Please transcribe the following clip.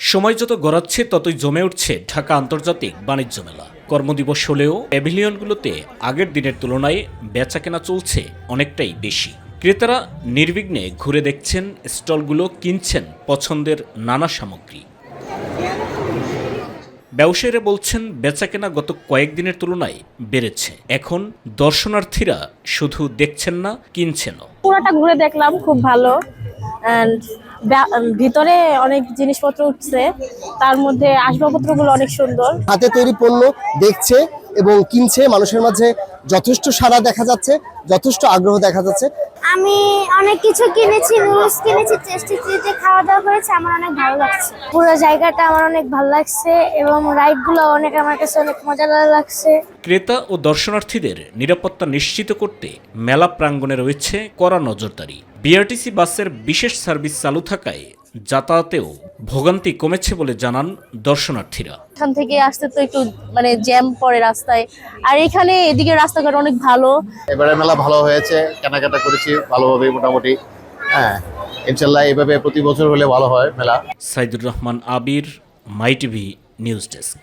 সময় যত গড়াচ্ছে ততই জমে উঠছে ঢাকা আন্তর্জাতিক বাণিজ্য মেলা। কর্মদিবস হলেও প্যাভিলিয়নগুলোতে আগের দিনের তুলনায় বেচাকেনা চলছে অনেকটাই বেশি। ক্রেতারা নির্বিঘ্নে ঘুরে দেখছেন স্টলগুলো, কিনছেন পছন্দের নানা সামগ্রী। ব্যবসায়ীরা বলছেন বেচাকেনা গত কয়েকদিনের তুলনায় বেড়েছে। এখন দর্শনার্থীরা শুধু দেখছেন না, কিনছেনও। পুরোটা ঘুরে দেখলাম, খুব ভালো। ভিতরে অনেক জিনিসপত্র উঠছে, তার মধ্যে আসবাবপত্রগুলো অনেক সুন্দর। হাতে তৈরি পণ্য দেখছে এবং কিনছে, মানুষের মাঝে যথেষ্ট সাড়া দেখা যাচ্ছে, যথেষ্ট আগ্রহ দেখা যাচ্ছে। আমি অনেক কিছু কিনেছি, নুডলস কিনেছি, টেস্টি চিজে খাওয়া দাওয়া করেছি, আমার অনেক ভালো লাগছে। পুরো জায়গাটা আমার অনেক ভালো লাগছে এবং রাইডগুলো অনেক আমার কাছে অনেক মজাদার লাগছে। ক্রেতা ও দর্শনার্থীদের নিরাপত্তা নিশ্চিত করতে মেলা প্রাঙ্গণে রয়েছে কড়া নজরদারি। বিআরটিসি বাসের বিশেষ সার্ভিস চালু থাকায় যাতায়াতেও ভোগান্তি কমেছে বলে জানান দর্শনার্থীরা। এখান থেকে আসতে তো একটু জ্যাম পড়ে রাস্তায়, আর এখানে এদিকে রাস্তাঘাট অনেক ভালো। এবারে মেলা ভালো হয়েছে, কেনাকাটা করেছি ভালোভাবে মোটামুটি। হ্যাঁ, ইনশাল্লাহ এভাবে প্রতি বছর হলে ভালো হয় মেলা। সাইদুর রহমান আবির, মাই টিভি নিউজ ডেস্ক।